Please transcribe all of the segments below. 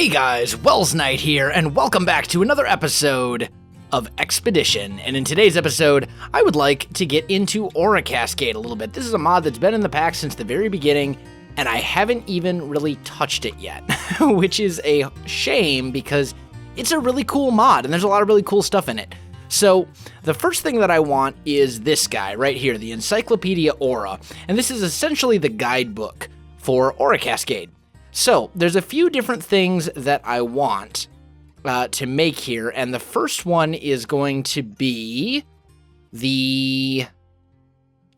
Hey guys, Welsknight here, and welcome back to another episode of Expedition. And in today's episode, I would like to get into Aura Cascade a little bit. This is a mod that's been in the pack since the very beginning, and I haven't even really touched it yet, which is a shame because it's a really cool mod, and there's a lot of really cool stuff in it. So, the first thing that I want is this guy right here, the Encyclopedia Aura, and this is essentially the guidebook for Aura Cascade. So, there's a few different things that I want to make here, and the first one is going to be the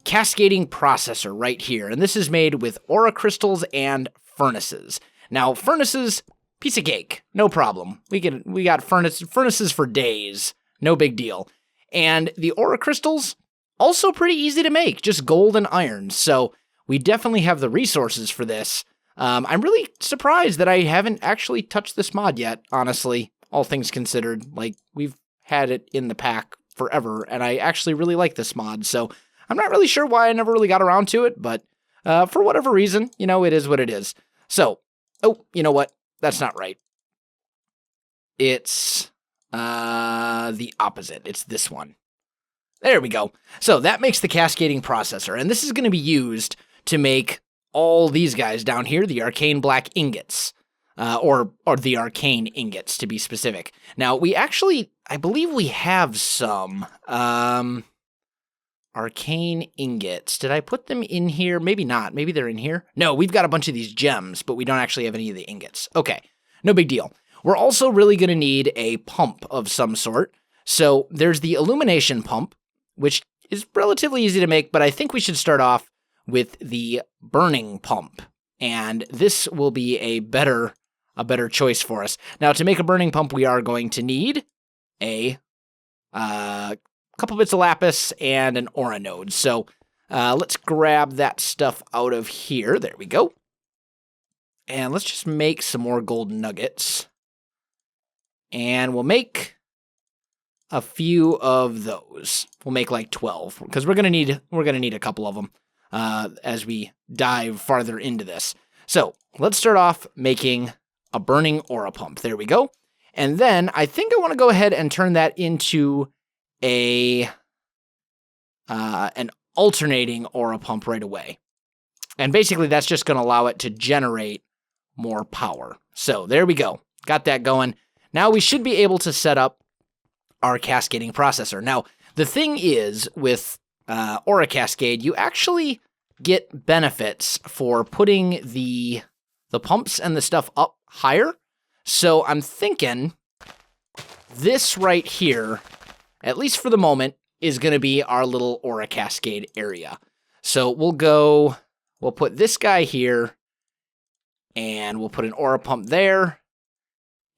Cascading Processor right here, and this is made with Aura Crystals and Furnaces. Now, Furnaces, piece of cake, no problem. We got furnaces for days, no big deal. And the Aura Crystals, also pretty easy to make, just gold and iron, so we definitely have the resources for this. I'm really surprised that I haven't actually touched this mod yet, honestly, all things considered. Like, we've had it in the pack forever, and I actually really like this mod, so I'm not really sure why I never really got around to it, but for whatever reason, you know, it is what it is. So, oh, you know what? That's not right. It's the opposite. It's this one. There we go. So that makes the Cascading Processor, and this is going to be used to make all these guys down here, the arcane black ingots, or the arcane ingots to be specific. Now, we actually, I believe we have some arcane ingots. Did I put them in here? Maybe not. Maybe they're in here. No, we've got a bunch of these gems, but we don't actually have any of the ingots. Okay, no big deal. We're also really going to need a pump of some sort. So there's the Illumination Pump, which is relatively easy to make, but I think we should start off with the burning pump, and this will be a better choice for us. Now, to make a burning pump, we are going to need a couple bits of lapis and an aura node. So let's grab that stuff out of here. There we go. And let's just make some more golden nuggets. And we'll make a few of those. We'll make like 12 because we're gonna need a couple of them as we dive farther into this. So let's start off making a burning aura pump. There we go. And then I think I want to go ahead and turn that into an alternating aura pump right away. And basically that's just going to allow it to generate more power. So there we go. Got that going. Now we should be able to set up our cascading processor. Now, the thing is with Aura Cascade, you actually get benefits for putting the pumps and the stuff up higher. So I'm thinking this right here, at least for the moment, is going to be our little Aura Cascade area. So we'll put this guy here, and we'll put an aura pump there,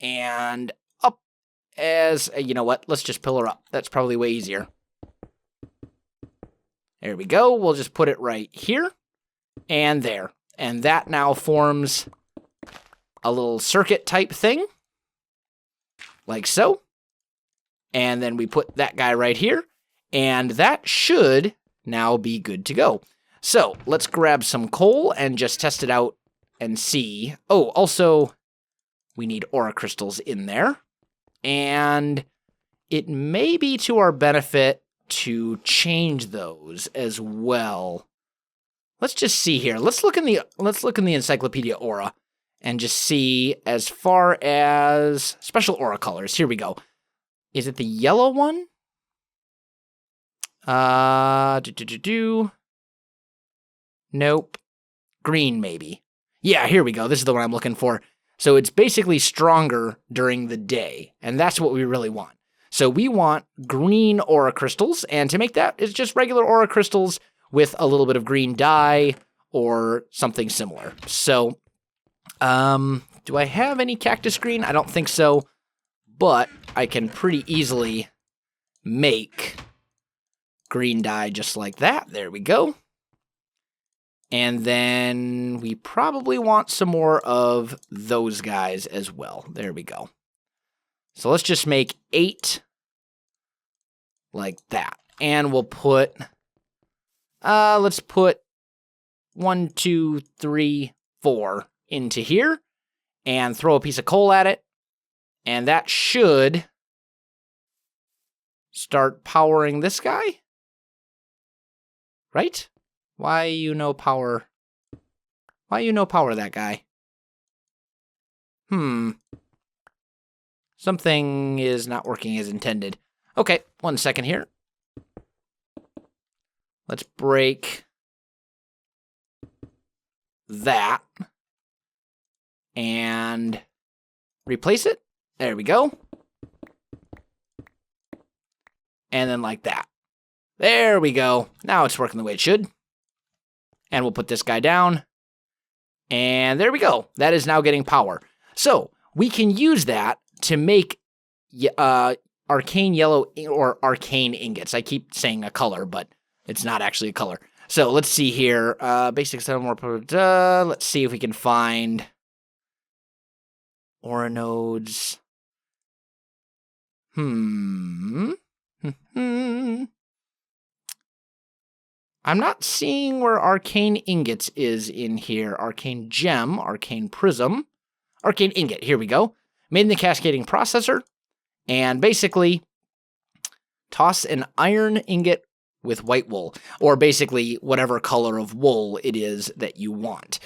and up as, you know what, let's just pillar up. That's probably way easier. There we go. We'll just put it right here and there. And that now forms a little circuit type thing, like so. And then we put that guy right here, and that should now be good to go. So let's grab some coal and just test it out and see. Oh, also, we need aura crystals in there. And it may be to our benefit to change those as well. Let's just see here. Let's look in the Encyclopedia Aura and just see as far as special aura colors. Here we go. Is it the yellow one? Nope. Green maybe. Yeah, here we go. This is the one I'm looking for. So it's basically stronger during the day, and that's what we really want. So we want green aura crystals, and to make that, it's just regular aura crystals with a little bit of green dye or something similar. So, do I have any cactus green? I don't think so, but I can pretty easily make green dye just like that. There we go. And then we probably want some more of those guys as well. There we go. So let's just make 8 like that. And we'll put, let's put 1, 2, 3, 4 into here. and throw a piece of coal at it, and that should start powering this guy, right? Why power that guy? Something is not working as intended. Okay, 1 second here. Let's break that and replace it. There we go. And then like that. There we go. Now it's working the way it should. And we'll put this guy down. And there we go. That is now getting power. So we can use that to make arcane yellow or arcane ingots. I keep saying a color, but it's not actually a color. So let's see here. Basic more. Let's see if we can find aura nodes. I'm not seeing where arcane ingots is in here. Arcane gem, arcane prism, arcane ingot. Here we go. Made in the Cascading Processor. And basically, toss an iron ingot with white wool. Or basically, whatever color of wool it is that you want.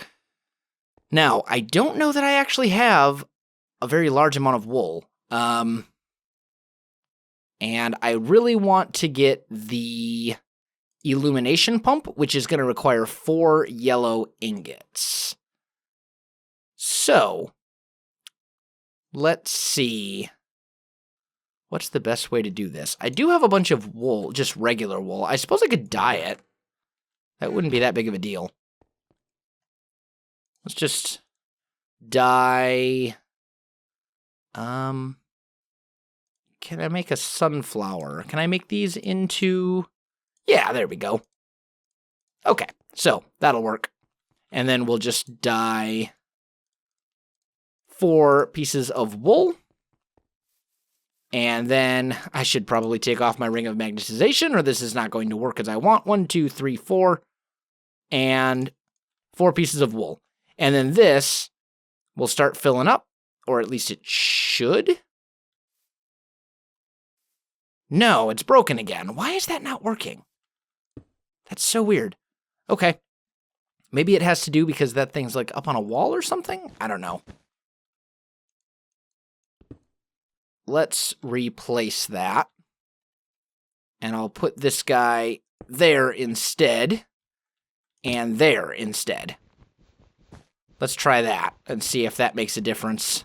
Now, I don't know that I actually have a very large amount of wool. And I really want to get the Illumination Pump, which is going to require 4 yellow ingots. So, let's see. What's the best way to do this? I do have a bunch of wool, just regular wool. I suppose I could dye it. That wouldn't be that big of a deal. Let's just dye. Can I make a sunflower? Can I make these into... Yeah, there we go. Okay, so that'll work. And then we'll just dye 4 pieces of wool. And then I should probably take off my ring of magnetization, or this is not going to work as I want. 1, 2, 3, 4. And 4 pieces of wool. And then this will start filling up, or at least it should. No, it's broken again. Why is that not working? That's so weird. Okay. Maybe it has to do because that thing's like up on a wall or something? I don't know. Let's replace that. And I'll put this guy there instead. And there instead. Let's try that and see if that makes a difference.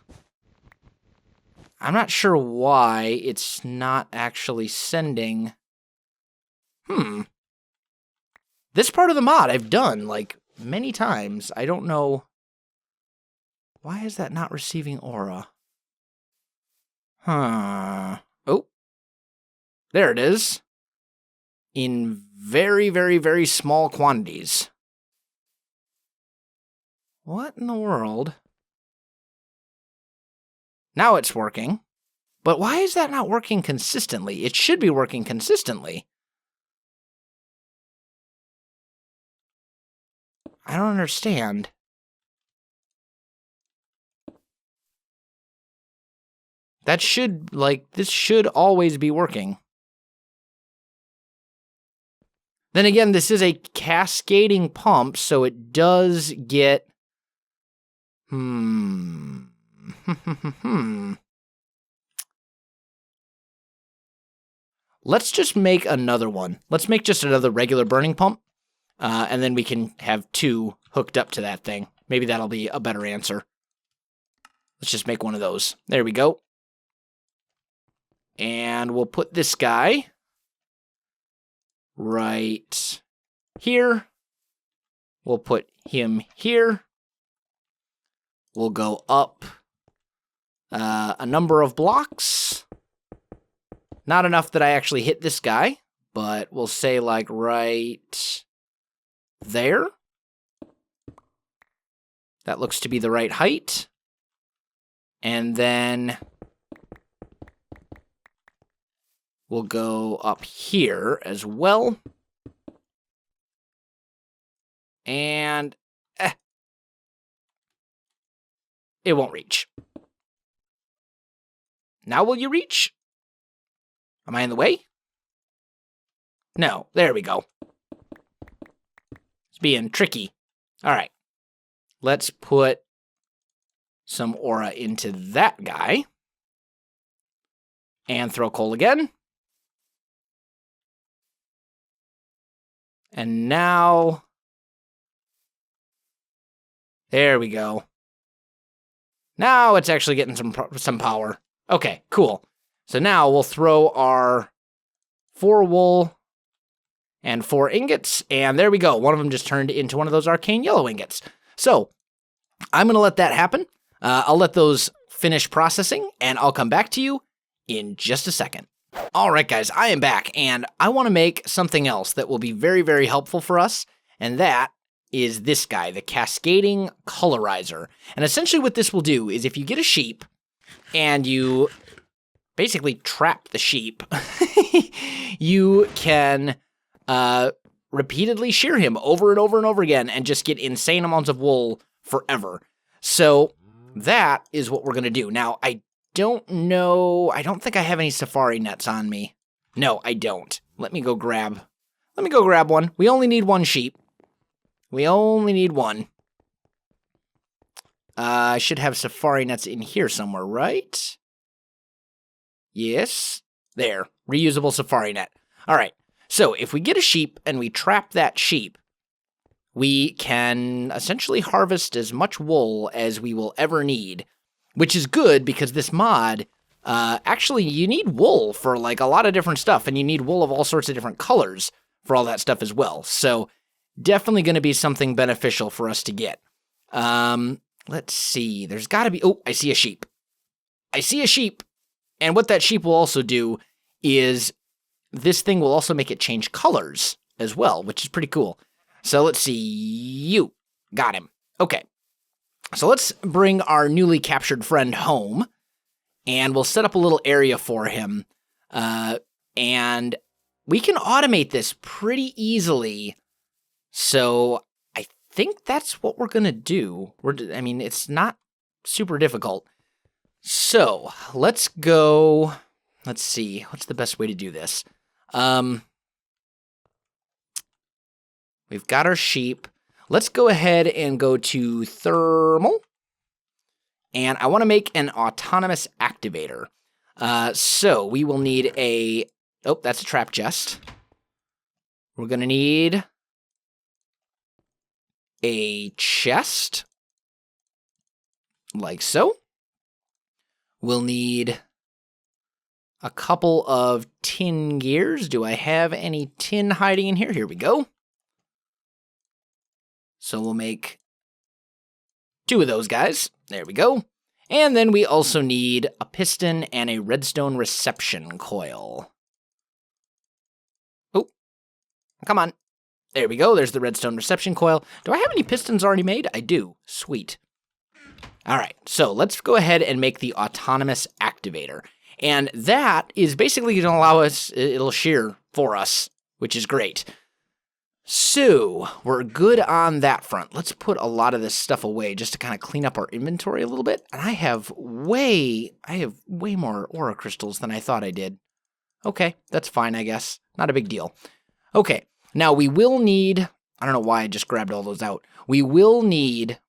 I'm not sure why it's not actually sending... This part of the mod I've done, like, many times. I don't know... Why is that not receiving aura? Oh. There it is. In very, very, very small quantities. What in the world? Now it's working. But why is that not working consistently? It should be working consistently. I don't understand. That should, like, this should always be working. Then again, this is a cascading pump, so it does get... Let's just make another one. Let's make just another regular burning pump. And then we can have 2 hooked up to that thing. Maybe that'll be a better answer. Let's just make one of those. There we go. And we'll put this guy right here. We'll put him here. We'll go up a number of blocks. Not enough that I actually hit this guy, but we'll say like right there. That looks to be the right height. And then we'll go up here as well. And it won't reach. Now will you reach? Am I in the way? No, there we go. It's being tricky. All right, let's put some aura into that guy. And throw coal again. And now, there we go. Now it's actually getting some power. Okay, cool. So now we'll throw our 4 wool and 4 ingots, and there we go. One of them just turned into one of those arcane yellow ingots. So I'm going to let that happen. I'll let those finish processing, and I'll come back to you in just a second. All right, guys, I am back, and I want to make something else that will be very, very helpful for us, and that is this guy, the Cascading Colorizer. And essentially what this will do is if you get a sheep and you basically trap the sheep, you can repeatedly shear him over and over and over again and just get insane amounts of wool forever. So that is what we're going to do. Now, I don't think I have any safari nets on me. No, I don't. Let me go grab one. We only need 1 sheep. We only need 1. I should have safari nets in here somewhere, right? Yes. There. Reusable safari net. All right. So if we get a sheep and we trap that sheep, we can essentially harvest as much wool as we will ever need, which is good because this mod, actually, you need wool for like a lot of different stuff, and you need wool of all sorts of different colors for all that stuff as well. So definitely going to be something beneficial for us to get. Let's see. There's got to be... Oh, I see a sheep. I see a sheep. And what that sheep will also do is this thing will also make it change colors as well, which is pretty cool. So let's see. You. Got him. Okay. So let's bring our newly captured friend home, and we'll set up a little area for him. And we can automate this pretty easily. So I think that's what we're going to do. It's not super difficult. So let's go. Let's see. What's the best way to do this? We've got our sheep. Let's go ahead and go to thermal. And I want to make an autonomous activator. So we will need a... Oh, that's a trap chest. We're going to need a chest. Like so. We'll need a couple of tin gears. Do I have any tin hiding in here? Here we go. So we'll make 2 of those guys. There we go. And then we also need a piston and a redstone reception coil. Oh, come on. There we go. There's the redstone reception coil. Do I have any pistons already made? I do. Sweet. All right, so let's go ahead and make the autonomous activator. And that is basically going to allow us, it'll shear for us, which is great. So we're good on that front. Let's put a lot of this stuff away just to kind of clean up our inventory a little bit. And I have way more aura crystals than I thought I did. Okay, that's fine, I guess. Not a big deal. Okay, now we will need, I don't know why I just grabbed all those out. We will need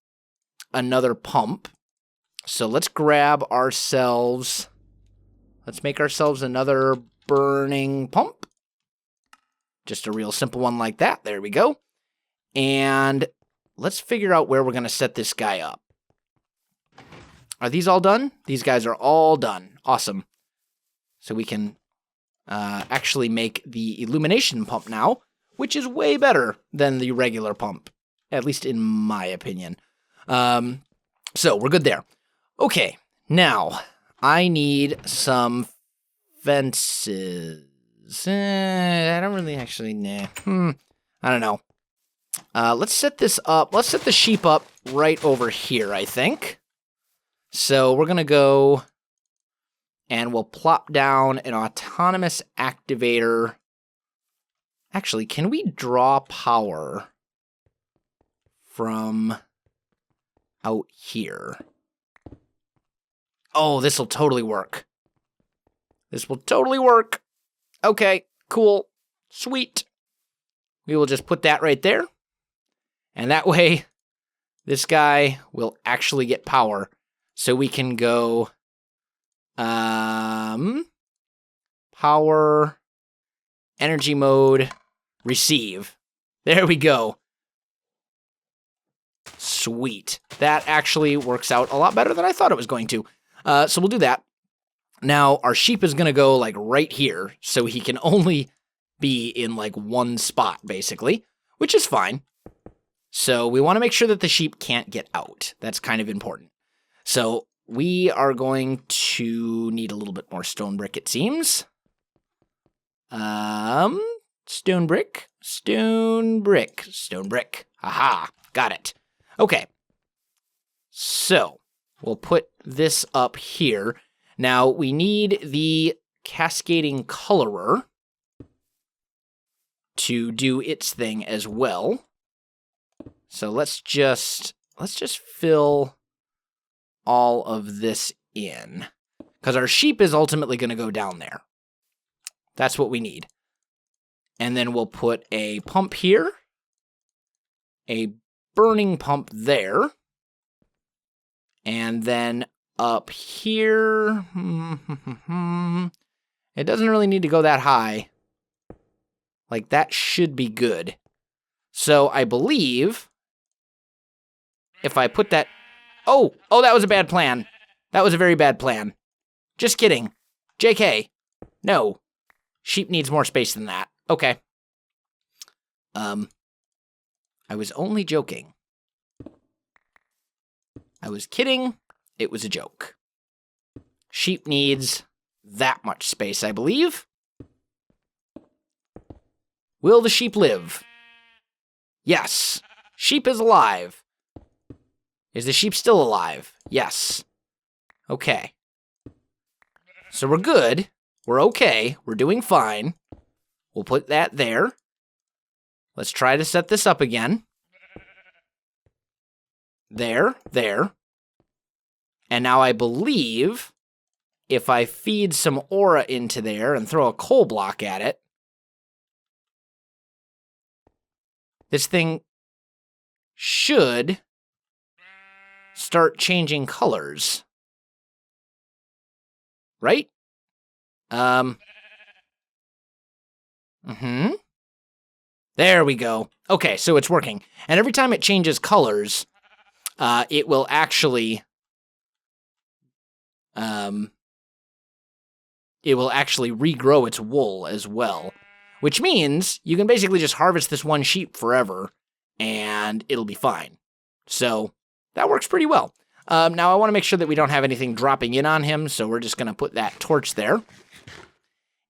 another pump. So let's grab ourselves, let's make ourselves another burning pump. Just a real simple one like that. There we go. And let's figure out where we're going to set this guy up. Are these all done? These guys are all done. Awesome. So we can actually make the Illumination Pump now, which is way better than the regular pump, at least in my opinion. So we're good there. Okay, now I need some fences. I don't really actually, I don't know. Let's set this up. Let's set the sheep up right over here, I think. So we're going to go and we'll plop down an autonomous activator. Actually, can we draw power from out here? Oh, this will totally work. This will totally work. Okay, cool. Sweet. We will just put that right there. And that way, this guy will actually get power. So we can go power, energy mode, receive. There we go. Sweet. That actually works out a lot better than I thought it was going to. So we'll do that. Now, our sheep is going to go like right here, so he can only be in like one spot, basically, which is fine. So we want to make sure that the sheep can't get out. That's kind of important. So we are going to need a little bit more stone brick, it seems. Stone brick, stone brick, stone brick. Aha, got it. Okay. So we'll put this up here. Now we need the Cascading Colorer to do its thing as well. So let's just fill all of this in, because our sheep is ultimately going to go down there. That's what we need. And then we'll put a pump here, a burning pump there, and then up here, it doesn't really need to go that high. Like, that should be good. So I believe if I put that... Oh, that was a bad plan. That was a very bad plan. Just kidding. JK. No. Sheep needs more space than that. Okay. I was only joking. I was kidding. It was a joke. Sheep needs that much space, I believe. Will the sheep live? Yes. Sheep is alive. Is the sheep still alive? Yes. Okay. So we're good. We're okay. We're doing fine. We'll put that there. Let's try to set this up again. There. And now I believe if I feed some aura into there and throw a coal block at it, this thing should start changing colors. Right? There we go. Okay, so it's working. And every time it changes colors, it will actually regrow its wool as well, which means you can basically just harvest this one sheep forever and it'll be fine. So that works pretty well. Now I want to make sure that we don't have anything dropping in on him, so we're just going to put that torch there.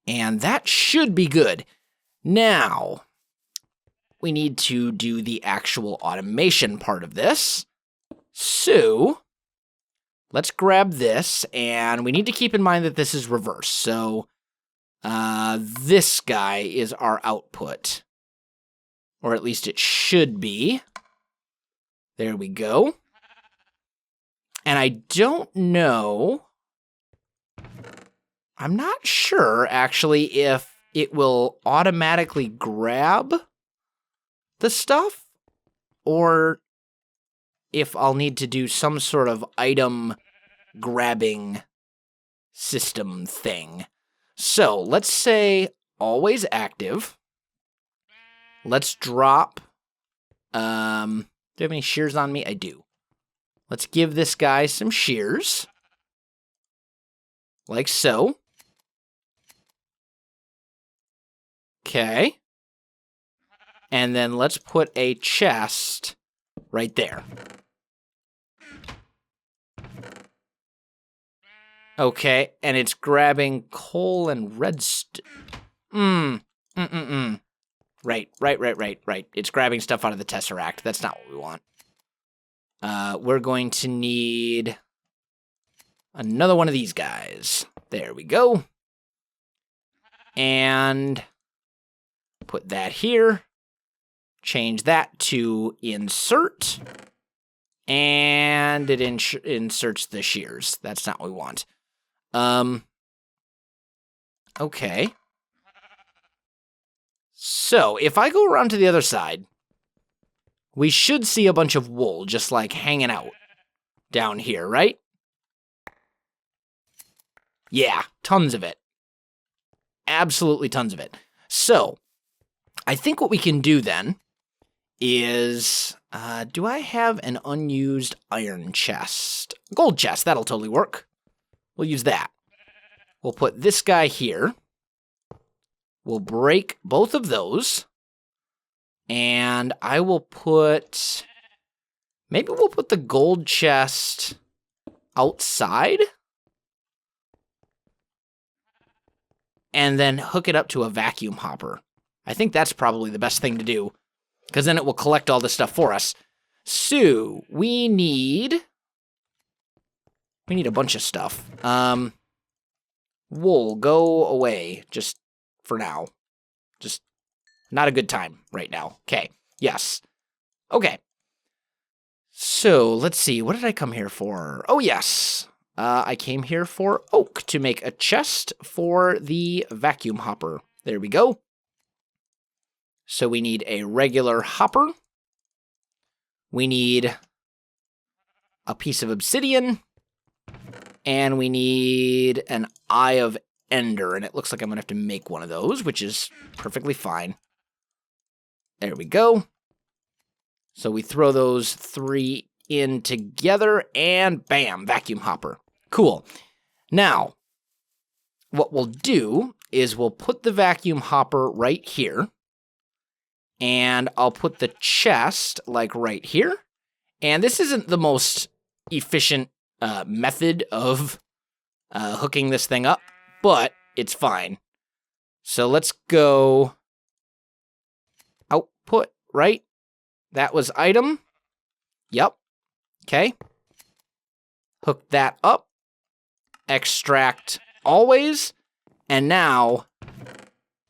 And that should be good. Now, we need to do the actual automation part of this. So, let's grab this, and we need to keep in mind that this is reverse. So, this guy is our output. Or at least it should be. There we go. And I don't know, I'm not sure, actually, if it will automatically grab the stuff, or if I'll need to do some sort of item grabbing system thing. So, let's say always active. Let's drop, do I have any shears on me? I do. Let's give this guy some shears. Like so. Okay. And then let's put a chest right there. Okay, and it's grabbing coal and redstone. Right. It's grabbing stuff out of the Tesseract. That's not what we want. We're going to need another one of these guys. There we go. And put that here. Change that to insert. And it inserts the shears. That's not what we want. Okay. So, if I go around to the other side, we should see a bunch of wool just like hanging out down here, right? Yeah, tons of it. Absolutely tons of it. So, I think what we can do then is, do I have an unused iron chest? Gold chest, that'll totally work. We'll use that. We'll put this guy here. We'll break both of those. And I will put, maybe we'll put the gold chest outside. And then hook it up to a vacuum hopper. I think that's probably the best thing to do, because then it will collect all this stuff for us. So, we need a bunch of stuff. Wool, go away, just for now. Just not a good time right now. Okay, yes. Okay. So, let's see, what did I come here for? Oh, yes. I came here for oak to make a chest for the vacuum hopper. There we go. So we need a regular hopper. We need a piece of obsidian. And we need an Eye of Ender. And it looks like I'm going to have to make one of those, which is perfectly fine. There we go. So we throw those 3 in together, and bam, vacuum hopper. Cool. Now, what we'll do is we'll put the vacuum hopper right here, and I'll put the chest, like, right here. And this isn't the most efficient method of hooking this thing up, but it's fine. So let's go output, right? That was item. Yep. Okay. Hook that up. Extract always. And now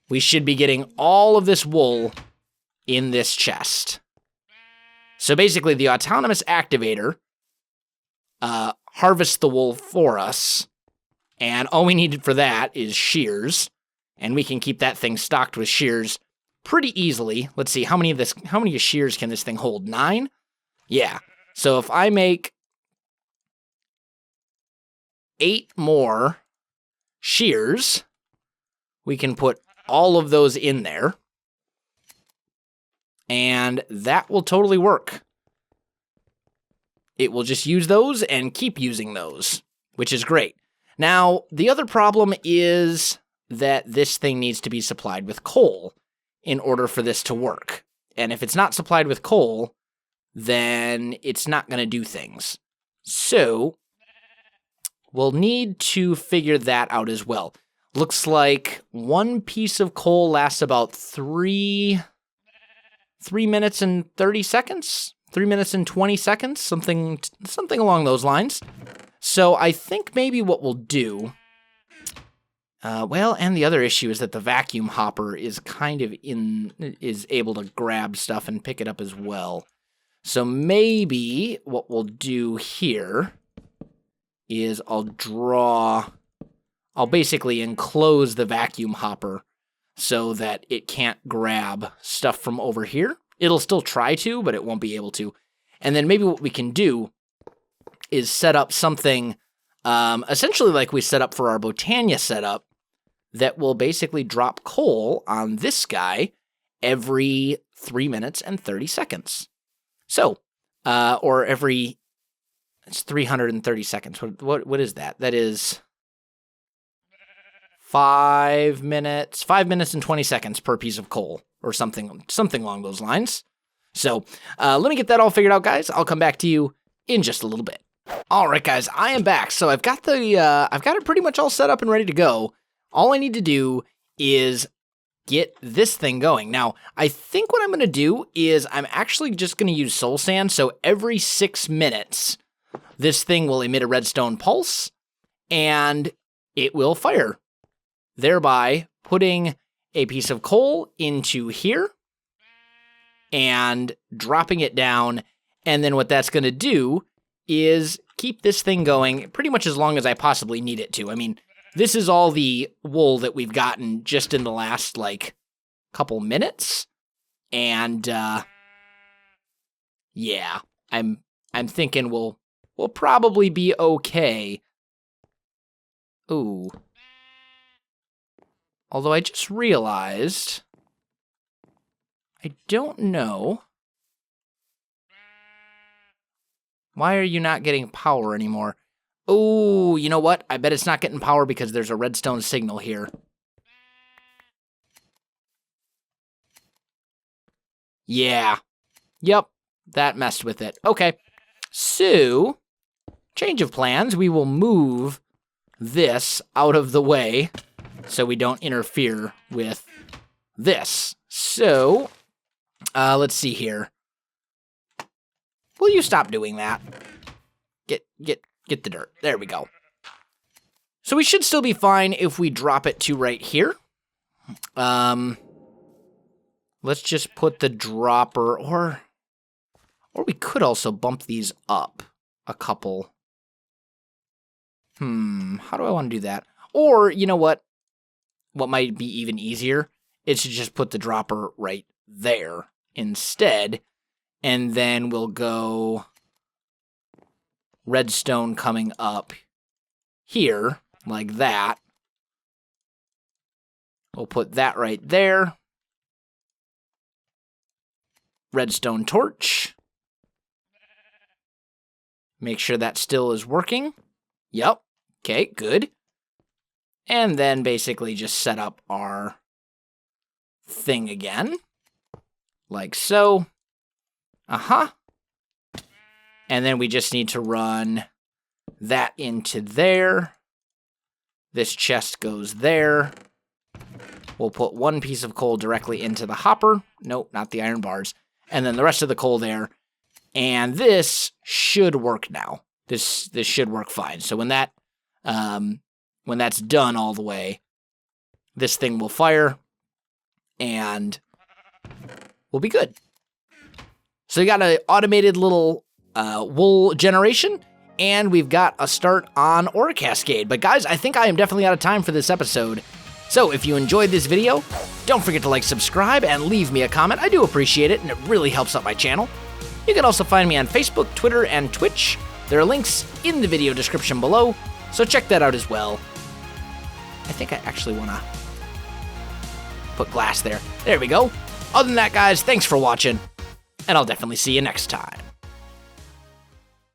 we should be getting all of this wool in this chest. So basically the autonomous activator harvests the wool for us. And all we need for that is shears. And we can keep that thing stocked with shears pretty easily. Let's see, how many shears can this thing hold? 9? Yeah. So if I make 8 more shears, we can put all of those in there. And that will totally work. It will just use those and keep using those, which is great. Now, the other problem is that this thing needs to be supplied with coal in order for this to work. And if it's not supplied with coal, then it's not going to do things. So, we'll need to figure that out as well. Looks like 1 piece of coal lasts about 3 minutes and 30 seconds? 3 minutes and 20 seconds? Something along those lines. So I think maybe what we'll do... and the other issue is that the vacuum hopper is is able to grab stuff and pick it up as well. So maybe what we'll do here is I'll basically enclose the vacuum hopper so that it can't grab stuff from over here. It'll still try to, but it won't be able to. And then maybe what we can do is set up something essentially like we set up for our Botania setup that will basically drop coal on this guy every 3 minutes and 30 seconds. So, or every, it's 330 seconds. What is that? That is 5 minutes and 20 seconds per piece of coal, or something along those lines. So, let me get that all figured out, guys. I'll come back to you in just a little bit. All right, guys, I am back. So I've got it pretty much all set up and ready to go. All I need to do is get this thing going. Now, I think what I'm going to do is I'm actually just going to use soul sand. So every 6 minutes, this thing will emit a redstone pulse and it will fire, thereby putting a piece of coal into here and dropping it down. And then what that's going to do is keep this thing going pretty much as long as I possibly need it to. I mean, this is all the wool that we've gotten just in the last, like, couple minutes. And, yeah, I'm thinking we'll probably be okay. Ooh. Although I just realized, I don't know. Why are you not getting power anymore? Oh, you know what? I bet it's not getting power because there's a redstone signal here. Yeah. Yep. That messed with it. Okay. So, change of plans. We will move this out of the way so we don't interfere with this. So, let's see here. Will you stop doing that? Get the dirt. There we go. So we should still be fine if we drop it to right here. Let's just put the dropper, or we could also bump these up a couple. How do I want to do that? Or, you know what? What might be even easier is to just put the dropper right there instead. And then we'll go redstone coming up here, like that. We'll put that right there. Redstone torch. Make sure that still is working. Yep. Okay, good. And then basically just set up our thing again. Like so. And then we just need to run that into there. This chest goes there. We'll put one piece of coal directly into the hopper. Nope, not the iron bars. And then the rest of the coal there. And this should work now. This should work fine. So when that's done all the way, this thing will fire and we'll be good. So we got an automated little wool generation, and we've got a start on Aura Cascade. But guys, I think I am definitely out of time for this episode. So if you enjoyed this video, don't forget to like, subscribe, and leave me a comment. I do appreciate it, and it really helps out my channel. You can also find me on Facebook, Twitter, and Twitch. There are links in the video description below, so check that out as well. I think I actually want to put glass there. There we go. Other than that, guys, thanks for watching, and I'll definitely see you next time.